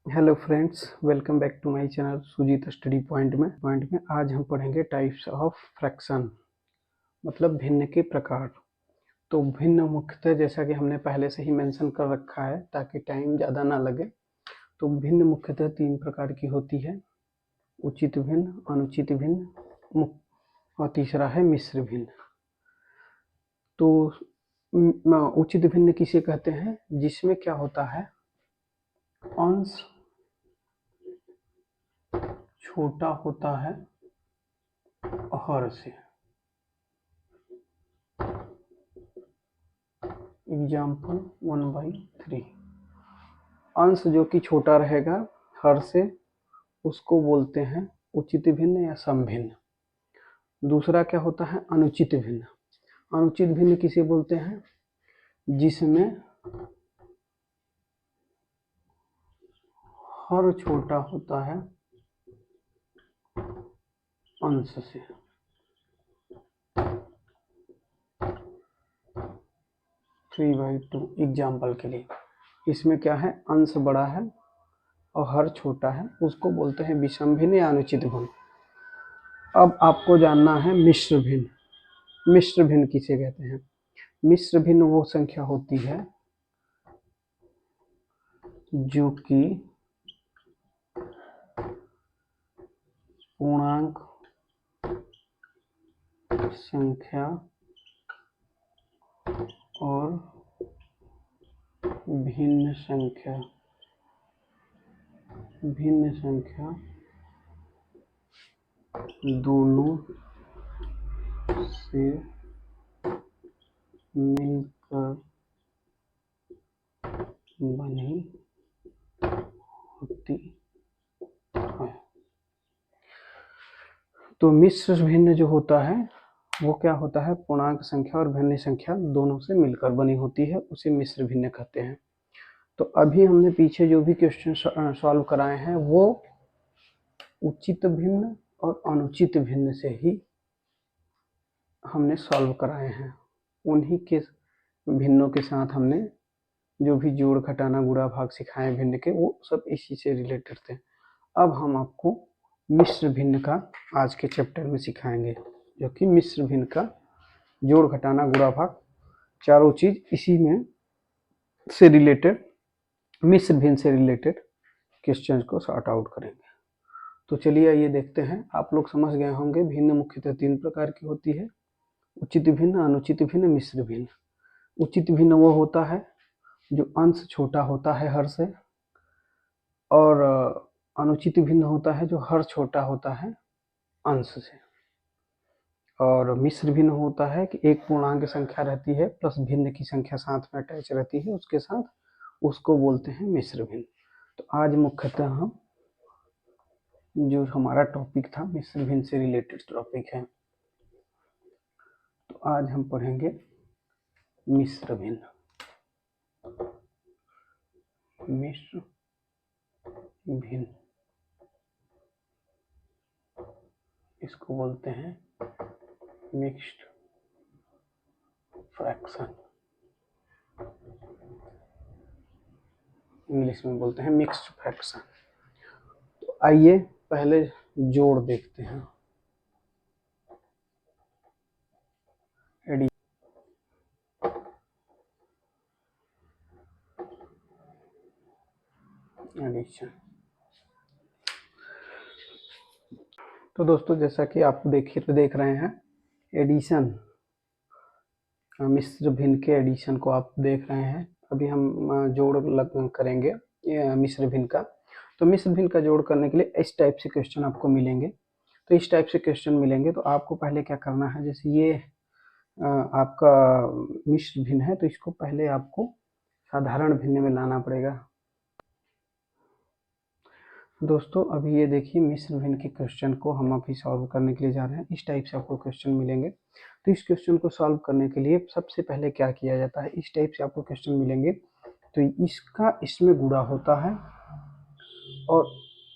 Hello friends, welcome back to my channel Sujit study point में आज हम पढ़ेंगे टाइप्स ऑफ फ्रैक्शन, मतलब भिन्न के प्रकार। तो भिन्न मुख्यतः जैसा कि हमने पहले से ही मेंशन कर रखा है ताकि टाइम ज़्यादा ना लगे। तो भिन्न मुख्यतः तीन प्रकार की होती है: उचित भिन्न, अनुचित भिन्न और तीसरा है मिश्र भिन्न। तो उचित भिन्न किसे कहते हैं? जिसमें क्या होता है, अंश छोटा होता है हर से। एग्जाम्पल 1/3। अंश जो कि छोटा रहेगा हर से, उसको बोलते हैं उचित भिन्न या समभिन्न। दूसरा क्या होता है, अनुचित भिन्न। अनुचित भिन्न किसे बोलते हैं? जिसमें हर छोटा होता है अंश से। थ्री बाई टू एग्जाम्पल के लिए, इसमें क्या है, अंश बड़ा है और हर छोटा है, उसको बोलते हैं विषम भिन्न या अनुचित भिन्न। अब आपको जानना है मिश्र भिन्न। मिश्र भिन्न किसे कहते हैं? मिश्र भिन्न वो संख्या होती है जो कि पूर्णांक संख्या और भिन्न संख्या दोनों से मिलकर बनी होती है। तो मिश्र भिन्न जो होता है वो क्या होता है, पूर्णांक संख्या और भिन्न संख्या दोनों से मिलकर बनी होती है, उसे मिश्र भिन्न कहते हैं। तो अभी हमने पीछे जो भी क्वेश्चन सॉल्व कराए हैं वो उचित भिन्न और अनुचित भिन्न से ही हमने सॉल्व कराए हैं। उन्हीं के भिन्नों के साथ हमने जो भी जोड़ घटाना गुणा भाग सिखाए भिन्न के, वो सब इसी से रिलेटेड थे। अब हम आपको मिश्र भिन्न का आज के चैप्टर में सिखाएंगे, जो कि मिश्र भिन्न का जोड़ घटाना गुणा भाग चारों चीज इसी में से रिलेटेड, मिश्र भिन्न से रिलेटेड क्वेश्चंस को सॉर्ट आउट करेंगे। तो चलिए आइए देखते हैं। आप लोग समझ गए होंगे भिन्न मुख्यतः तीन प्रकार की होती है: उचित भिन्न, अनुचित भिन्न, मिश्र भिन्न। उचित भिन्न वो होता है जो अंश छोटा होता है हर से, और अनुचित भिन्न होता है जो हर छोटा होता है अंश से। और मिश्र भिन्न होता है कि एक पूर्णांक संख्या रहती है प्लस भिन्न की संख्या साथ में अटैच रहती है उसके साथ, उसको बोलते हैं मिश्र भिन्न। तो आज मुख्यतः हम जो हमारा टॉपिक था मिश्र भिन्न से रिलेटेड टॉपिक है, तो आज हम पढ़ेंगे मिश्र भिन्न। मिश्र भिन्न इसको बोलते हैं मिक्स्ड फ्रैक्शन, इंग्लिश में बोलते हैं मिक्स्ड फ्रैक्शन। तो आइए पहले जोड़ देखते हैं। एडिशन। तो दोस्तों जैसा कि आप देख रहे हैं एडिशन, मिश्र भिन्न के एडिशन को आप देख रहे हैं। अभी हम जोड़ करेंगे मिश्र भिन्न का। तो मिश्र भिन्न का जोड़ करने के लिए इस टाइप से क्वेश्चन आपको मिलेंगे। तो इस टाइप से क्वेश्चन मिलेंगे तो आपको पहले क्या करना है, जैसे ये आपका मिश्र भिन्न है तो इसको पहले आपको साधारण भिन्न में लाना पड़ेगा। दोस्तों अभी ये देखिए मिश्र भिन्न के क्वेश्चन को हम अभी सॉल्व करने के लिए जा रहे हैं। इस टाइप से आपको क्वेश्चन मिलेंगे। तो इस क्वेश्चन को सॉल्व करने के लिए सबसे पहले क्या किया जाता है, इस टाइप से आपको क्वेश्चन मिलेंगे तो इसका इसमें गुणा होता है और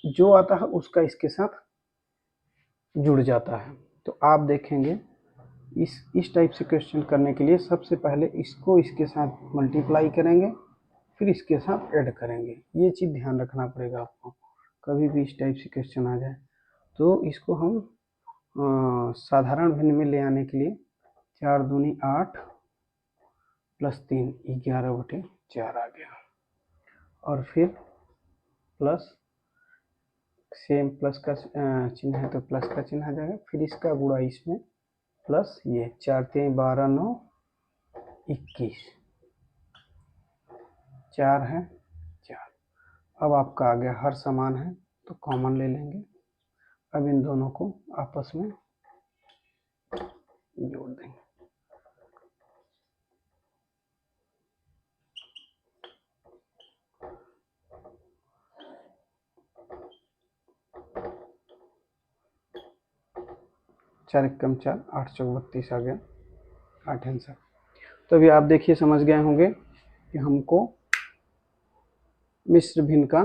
जो आता है उसका इसके साथ जुड़ जाता है। तो आप देखेंगे इस टाइप से क्वेश्चन करने के लिए सबसे पहले इसको इसके साथ मल्टीप्लाई करेंगे फिर इसके साथ ऐड करेंगे। ये चीज़ ध्यान रखना पड़ेगा आपको, कभी भी इस टाइप से क्वेश्चन आ जाए तो इसको हम साधारण भिन्न में ले आने के लिए 4 दूनी 8 प्लस 3 11/4 आ गया, और फिर प्लस सेम प्लस का चिन्ह है तो प्लस का चिन्ह आ जाएगा, फिर इसका गुणा इसमें प्लस ये 4 3 12 9 21 4 है 4। अब आपका आ गया हर समान है तो कॉमन ले लेंगे। अब इन दोनों को आपस में जोड़ देंगे। चार कम 4 8 चौक 32 आ गया, 8 आंसर। तो अभी आप देखिए समझ गए होंगे कि हमको मिश्र भिन्न का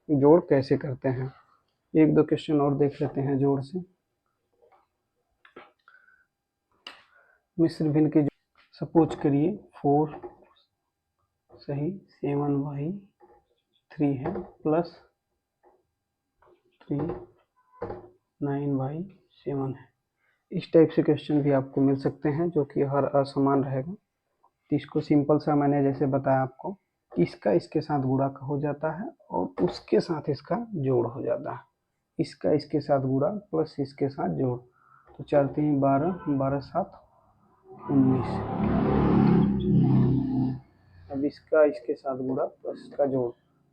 जोड़ कैसे करते हैं। एक दो क्वेश्चन और देख लेते हैं जोड़ से। मिश्र भिन्न के सपोज करिए 4 सही 7/3 है प्लस 3 9/7 है। इस टाइप से क्वेश्चन भी आपको मिल सकते हैं जो कि हर असमान रहेगा। तो इसको सिंपल सा मैंने जैसे बताया आपको, इसका इसके साथ गुणा हो जाता है और उसके साथ इसका जोड़ हो जाता है। इसका इसके साथ गुणा प्लस इसके साथ जोड़, तो 4 3 12 12 7 19। अब इसका इसके साथ गुणा प्लस इसका जोड़,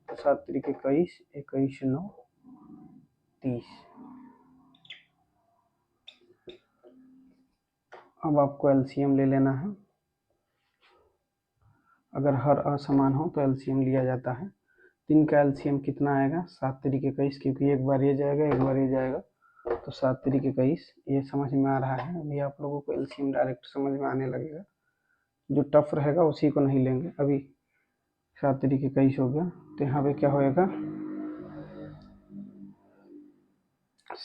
तो 7 3 21 21 9 30। अब आपको एलसीएम ले लेना है। अगर हर असमान हो तो एलसीएम लिया जाता है। 3 का एलसीएम कितना आएगा 7 3 21, क्योंकि एक बार ये जाएगा एक बार ये जाएगा, तो 7 3 21। ये समझ में आ रहा है। अभी आप लोगों को एलसीएम डायरेक्ट समझ में आने लगेगा, जो टफ रहेगा उसी को नहीं लेंगे। अभी 7 3 21 हो गया, तो यहाँ पे क्या होएगा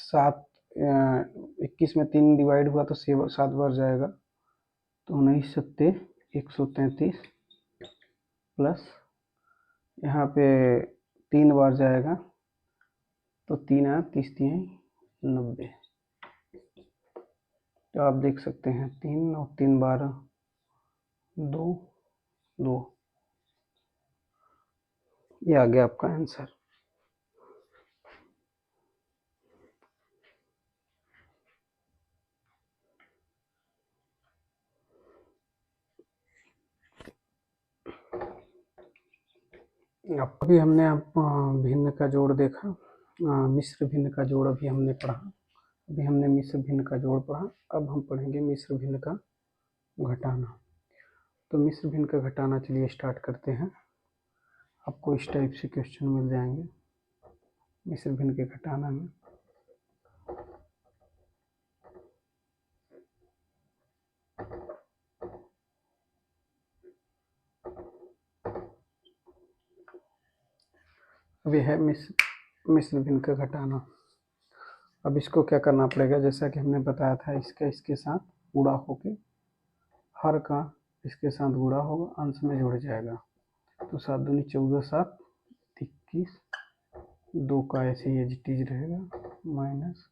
7 21 में 3 डिवाइड हुआ तो 7 बार जाएगा, तो 19 7 133 प्लस यहाँ पे 3 बार जाएगा तो 3 30 3 90। तो आप देख सकते हैं 3 और 3 12 2 2, ये आ गया आपका आंसर। अभी हमने भिन्न का जोड़ देखा, मिश्र भिन्न का जोड़ अभी हमने पढ़ा। अभी हमने मिश्र भिन्न का जोड़ पढ़ा, अब हम पढ़ेंगे मिश्र भिन्न का घटाना। तो मिश्र भिन्न का घटाना चलिए स्टार्ट करते हैं। आपको इस टाइप से क्वेश्चन मिल जाएंगे मिश्र भिन्न के घटाना में। अभी है मिश्र भिन्न का घटाना। अब इसको क्या करना पड़ेगा, जैसा कि हमने बताया था, इसका इसके साथ गुणा होके हर का इसके साथ गुणा होगा, अंश में जुड़ जाएगा। तो 7 दूनी 14 7 21, 2 का ऐसे ही एजिटीज रहेगा, माइनस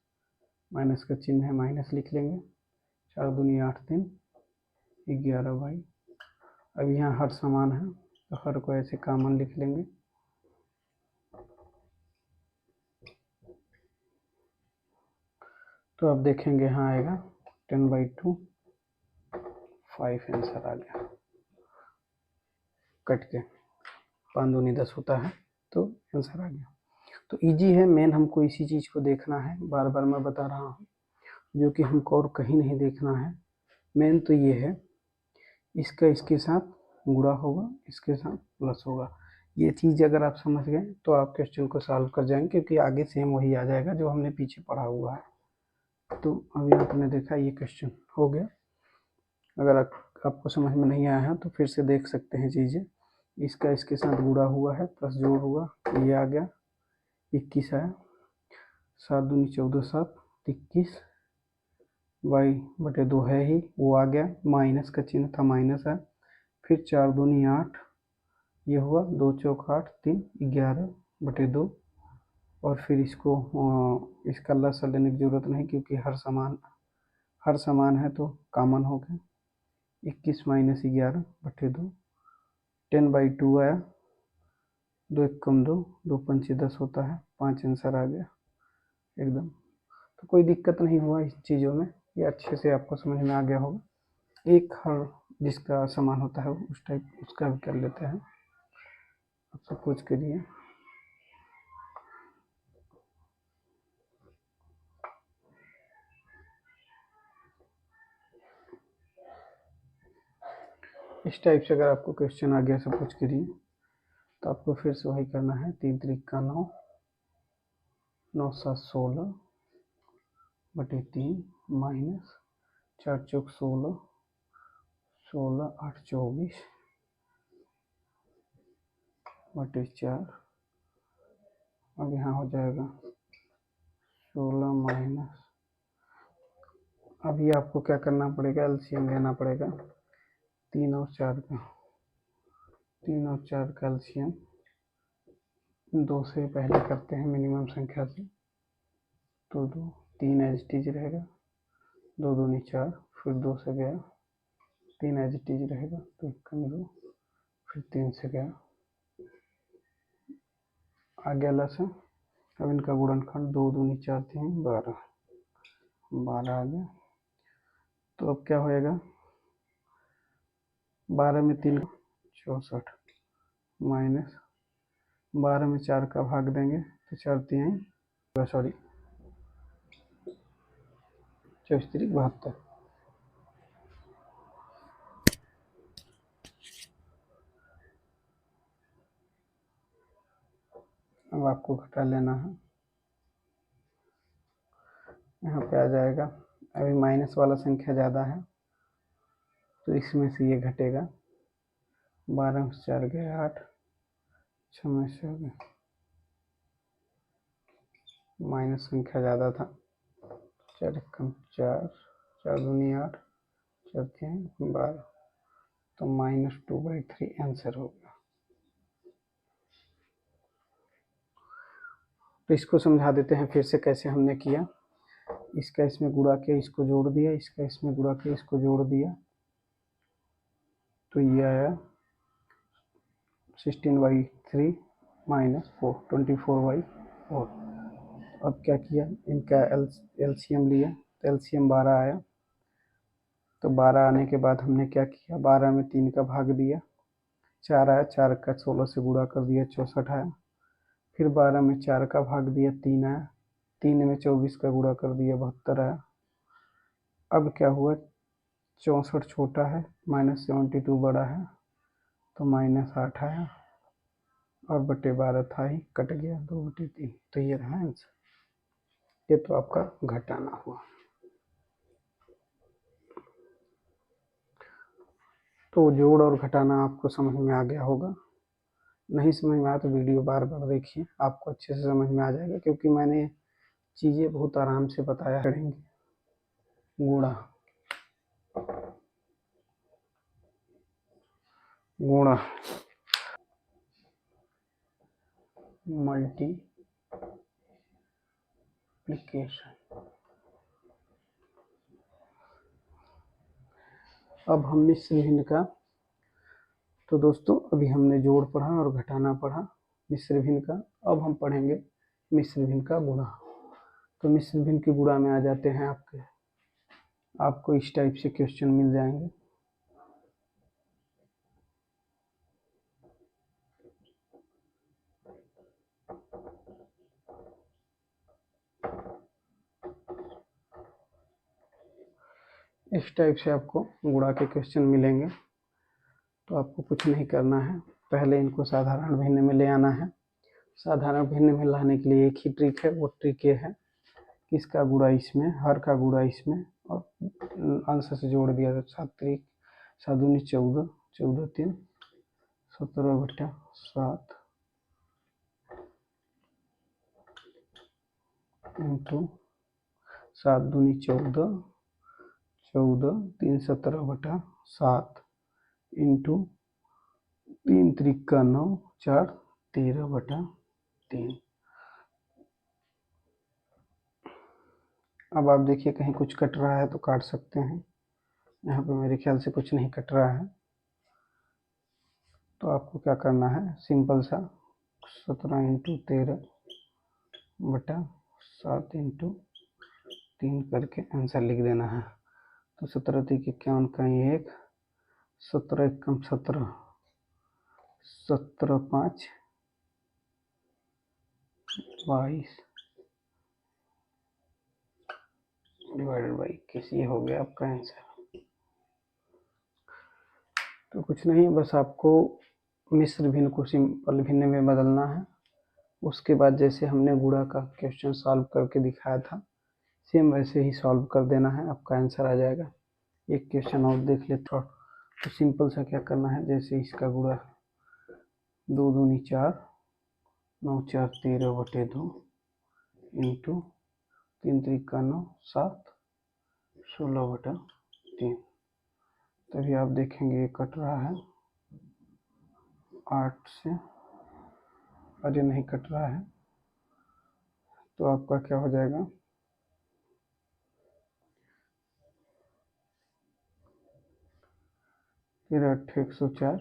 माइनस का चिन्ह है माइनस लिख लेंगे। 4 दूनी 8 3 11 भाई। अब यहाँ हर समान है तो हर को ऐसे कॉमन लिख लेंगे। तो अब देखेंगे यहाँ आएगा 10/2 5 आंसर आ गया कट के। 5 दूनी 10 होता है तो आंसर आ गया। तो इजी है, मेन हमको इसी चीज़ को देखना है, बार बार मैं बता रहा हूँ, जो कि हमको और कहीं नहीं देखना है। मेन तो ये है, इसका इसके साथ गुणा होगा, इसके साथ प्लस होगा। ये चीज़ अगर आप समझ गए तो आप क्वेश्चन को सॉल्व कर जाएंगे, क्योंकि आगे सेम वही आ जाएगा जो हमने पीछे पढ़ा हुआ है। तो अभी आपने देखा ये क्वेश्चन हो गया। अगर आपको समझ में नहीं आया है तो फिर से देख सकते हैं चीज़ें। इसका इसके साथ गुणा हुआ है प्लस जोड़ हुआ, ये आ गया 21 आया। 7 दूनी 14 7 21, y/2 है ही, वो आ गया। माइनस का चिन्ह था माइनस है। फिर 4 दूनी 8 ये हुआ 2 चौक 8, 3 11/2। और फिर इसको इसका लसा लेने की ज़रूरत नहीं क्योंकि हर समान है तो कॉमन हो गया। 21 - 11/2 10/2 आया। 2 1 कम 2, 2 5 10 होता है, 5 आंसर आ गया एकदम। तो कोई दिक्कत नहीं हुआ इस चीज़ों में, ये अच्छे से आपको समझ में आ गया होगा। एक हर जिसका समान होता है उस टाइप उसका भी कर लेते हैं। अब सब कुछ करिए। इस टाइप से अगर आपको क्वेश्चन आ गया सब कुछ करिए तो आपको फिर से वही करना है। 3 3 का 9, 9 7 16/3 माइनस 4 चौक 16, 16 8 24/4। अब यहाँ हो जाएगा 16 माइनस, अभी आपको क्या करना पड़ेगा, एलसीएम लेना पड़ेगा 3 और 4 का। 3 और 4 का एलसीएम 2 से पहले करते हैं मिनिमम संख्या से, तो 2 3 एज टीज रहेगा, 2 दूनी 4, फिर 2 से गया 3 एज टीज रहेगा, तो 1 कम 2, फिर 3 से गया आ गया लसा। अब इनका गुणनखंड 2 दूनी 4 3 12 आ गया। तो अब क्या होएगा, 12 में 3 64 माइनस 12 में 4 का भाग देंगे तो 4 3 सॉरी 24 3 72। अब आपको घटा लेना है, यहाँ पे आ जाएगा। अभी माइनस वाला संख्या ज़्यादा है तो इसमें से ये घटेगा। 12 में 4 गए 8, 6 में से हो गया, माइनस संख्या ज़्यादा था। 4 कम 4, 4 दूनी 8, 4 3 12, तो -2/3 आंसर हो गया। तो इसको समझा देते हैं फिर से कैसे हमने किया। इसका इसमें गुणा किया, इसको जोड़ दिया, इसका इसमें गुणा किया, इसको जोड़ दिया, तो ये आया 16/3 माइनस 4 24/4। अब क्या किया, इनका एलसीएम लिया तो एलसीएम 12 आया। तो 12 आने के बाद हमने क्या किया, 12 में 3 का भाग दिया, 4 आया, 4 का 16 से गुणा कर दिया 64 आया। फिर 12 में 4 का भाग दिया 3 आया, 3 में 24 का गुणा कर दिया 72 आया। अब क्या हुआ, 64 छोटा है, -72 बड़ा है, तो -8 आया और बटे 12 था ही, कट गया 2/3। तो ये रहा आंसर। ये तो आपका घटाना हुआ। तो जोड़ और घटाना आपको समझ में आ गया होगा। नहीं समझ में आया तो वीडियो बार बार देखिए, आपको अच्छे से समझ में आ जाएगा, क्योंकि मैंने चीज़ें बहुत आराम से बताया करेंगे। गुणा गुणा मल्टीप्लिकेशन। अब हम मिश्र भिन्न का, तो दोस्तों अभी हमने जोड़ पढ़ा और घटाना पढ़ा मिश्र भिन्न का। अब हम पढ़ेंगे मिश्र भिन्न का गुणा। तो मिश्र भिन्न के गुणा में आ जाते हैं आपको इस टाइप से क्वेश्चन मिल जाएंगे। इस टाइप से आपको गुणा के क्वेश्चन मिलेंगे। तो आपको कुछ नहीं करना है, पहले इनको साधारण भिन्न में ले आना है। साधारण भिन्न में लाने के लिए एक ही ट्रिक है, वो ट्रिक ये है, किसका गुणा इसमें, हर का गुणा इसमें, और अंश से जोड़ दिया तो 7 3 7 दूनी 14, 14 3 17/7 इंटू 7 दूनी 14, 14 3 17/7 इंटू 3 त्रिका 9, 4 13/3। अब आप देखिए कहीं कुछ कट रहा है तो काट सकते हैं। यहाँ पे मेरे ख्याल से कुछ नहीं कट रहा है, तो आपको क्या करना है, सिंपल सा 17 × 13/7 × 3 करके आंसर लिख देना है। तो 17 3 51 का 1, 17 1 17, 17 5 22 डिवाइडेड बाई 21, ये हो गया आपका आंसर। तो कुछ नहीं, बस आपको मिश्र भिन्न को सिंपल भिन्न में बदलना है। उसके बाद जैसे हमने गुणा का क्वेश्चन सॉल्व करके दिखाया था, सेम वैसे ही सॉल्व कर देना है, आपका आंसर आ जाएगा। एक क्वेश्चन और देख लेते हैं। तो सिंपल सा क्या करना है, जैसे इसका गुणा 2 दूनी 4, 9 4 13/2 इंटू 3 त्रिका 9, 7 16/3। तभी आप देखेंगे ये कट रहा है 8 से, अरे नहीं कट रहा है, तो आपका क्या हो जाएगा, फिर 8 104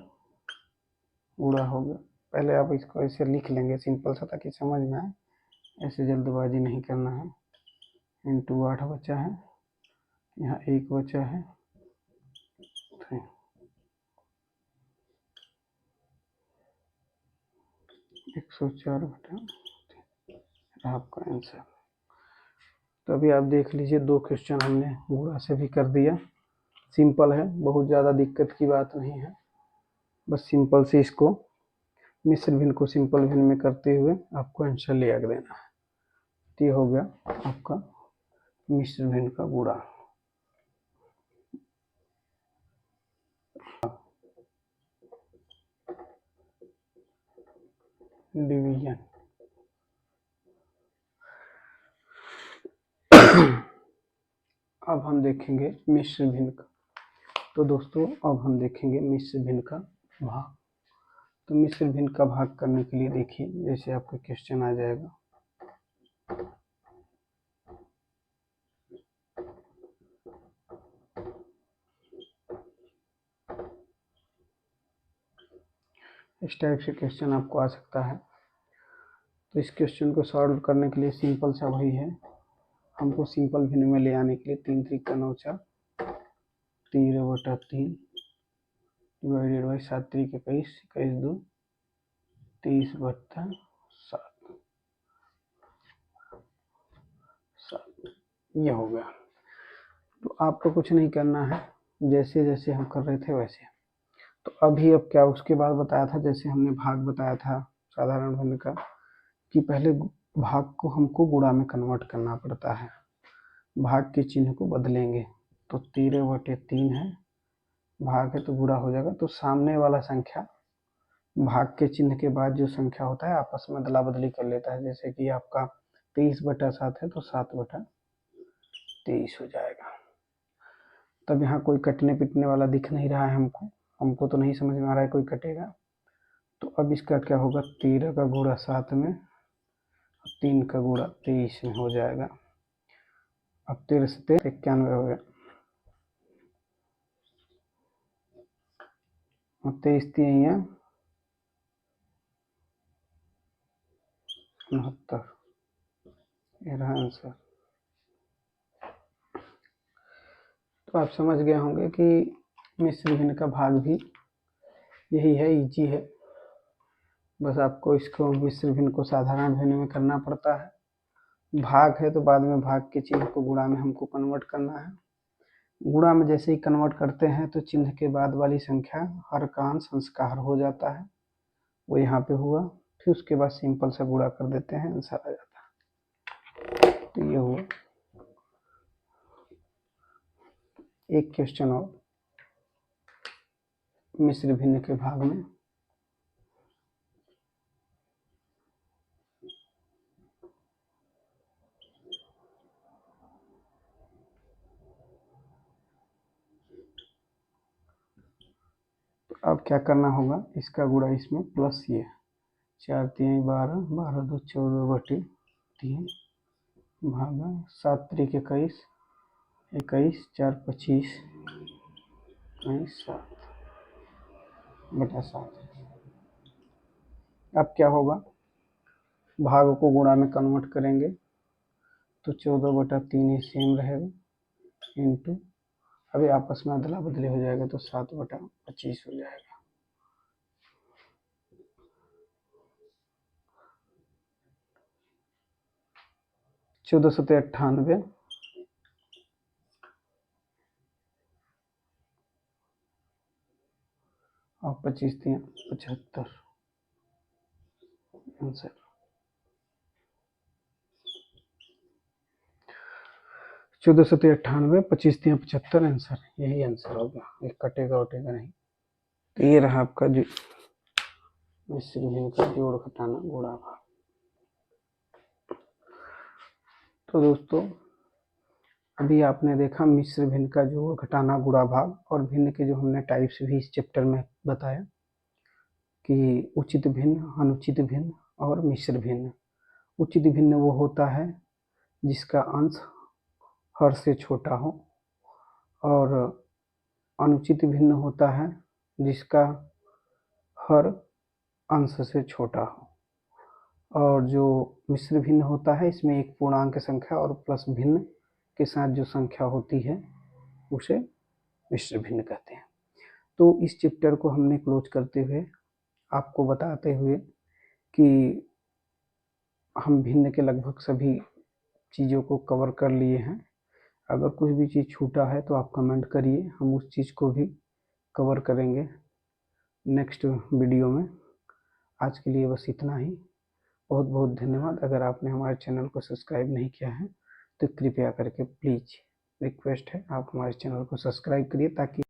गुणा हो गया। पहले आप इसको ऐसे लिख लेंगे सिंपल सा, ताकि समझ में आए, ऐसे जल्दबाजी नहीं करना है। इंटू 8 बचा है, यहाँ 1 बचा है, 104/3 आपका आंसर। तो अभी आप देख लीजिए, 2 क्वेश्चन हमने गुणा से भी कर दिया। सिंपल है, बहुत ज़्यादा दिक्कत की बात नहीं है। बस सिंपल से इसको मिश्र भिन्न को सिंपल भिन्न में करते हुए आपको आंसर लिख देना है। तो ये हो गया आपका मिश्र भिन्न का गुणा। डिवीजन अब हम देखेंगे मिश्र भिन्न का। तो दोस्तों अब हम देखेंगे मिश्र भिन्न का भाग। तो मिश्र भिन्न का भाग करने के लिए देखिए, जैसे आपका क्वेश्चन आ जाएगा, इस टाइप से क्वेश्चन आपको आ सकता है। तो इस क्वेश्चन को सॉल्व करने के लिए सिंपल सा वही है, हमको सिंपल भिन्न में ले आने के लिए 3 त्रिका 9 4 13/3 डिवाइडेड बाई 7 3 21 21 2 30/7 ये हो गया। तो आपको कुछ नहीं करना है, जैसे जैसे हम कर रहे थे वैसे। तो अभी अब क्या, उसके बाद बताया था, जैसे हमने भाग बताया था साधारण भिन्न का, कि पहले भाग को हमको गुणा में कन्वर्ट करना पड़ता है। भाग के चिन्ह को बदलेंगे। तो 13/3 है, भाग है तो गुणा हो जाएगा। तो सामने वाला संख्या भाग के चिन्ह के बाद जो संख्या होता है आपस में अदला बदली कर लेता है। जैसे कि आपका 23/7 है तो 7/23 हो जाएगा। तब यहाँ कोई कटने पिटने वाला दिख नहीं रहा है हमको तो नहीं समझ में आ रहा है कोई कटेगा। तो अब इसका क्या होगा, 13 का गुणा 7 में, 3 का गुणा 23 में हो जाएगा। अब 13 से 91 हो गया, और 23 3 69, ये रहा आंसर। तो आप समझ गए होंगे कि मिश्र भिन्न का भाग भी यही है, इजी है। बस आपको इसको मिश्र भिन्न को साधारण भिन्न में करना पड़ता है। भाग है तो बाद में भाग के चिन्ह को गुणा में हमको कन्वर्ट करना है। गुणा में जैसे ही कन्वर्ट करते हैं तो चिन्ह के बाद वाली संख्या हर का अंश संस्कार हो जाता है, वो यहाँ पे हुआ। फिर उसके बाद सिंपल सा गुणा कर देते हैं, आंसर आ जाता है। तो ये हुआ एक क्वेश्चन और मिश्र भिन्न के भाग में। तो अब क्या करना होगा, इसका गुणा इसमें प्लस ये 4 3 12, 12 2 14/3 भागा 7 3 21, 21 4 25, 7/7। अब क्या होगा, भाग को गुणा में कन्वर्ट करेंगे तो 14/3 ही सेम रहेगा, इंटू अभी आपस में अदला बदली हो जाएगा तो 7/25 हो जाएगा। 14 सत्ते 98 और 25 3 75 आंसर। चौदह सत्ते 98, 25 3 75 आंसर, यही आंसर होगा, एक कटेगा उटेगा नहीं। तो ये रहा आपका जो मिश्र भिन्न का जोड़ घटाना गुणा भाग। तो दोस्तों अभी आपने देखा मिश्र भिन्न का जोड़ घटाना गुणा भाग, और भिन्न के जो हमने टाइप्स भी इस चैप्टर में बताया कि उचित भिन्न, अनुचित भिन्न और मिश्र भिन्न। उचित भिन्न वो होता है जिसका अंश हर से छोटा हो, और अनुचित भिन्न होता है जिसका हर अंश से छोटा हो, और जो मिश्र भिन्न होता है इसमें एक पूर्णांक संख्या और प्लस भिन्न के साथ जो संख्या होती है उसे मिश्र भिन्न कहते हैं। तो इस चैप्टर को हमने क्लोज करते हुए आपको बताते हुए कि हम भिन्न के लगभग सभी चीज़ों को कवर कर लिए हैं। अगर कुछ भी चीज़ छूटा है तो आप कमेंट करिए, हम उस चीज़ को भी कवर करेंगे नेक्स्ट वीडियो में। आज के लिए बस इतना ही। बहुत बहुत धन्यवाद। अगर आपने हमारे चैनल को सब्सक्राइब नहीं किया है तो कृपया करके प्लीज़ रिक्वेस्ट है आप हमारे चैनल को सब्सक्राइब करिए, ताकि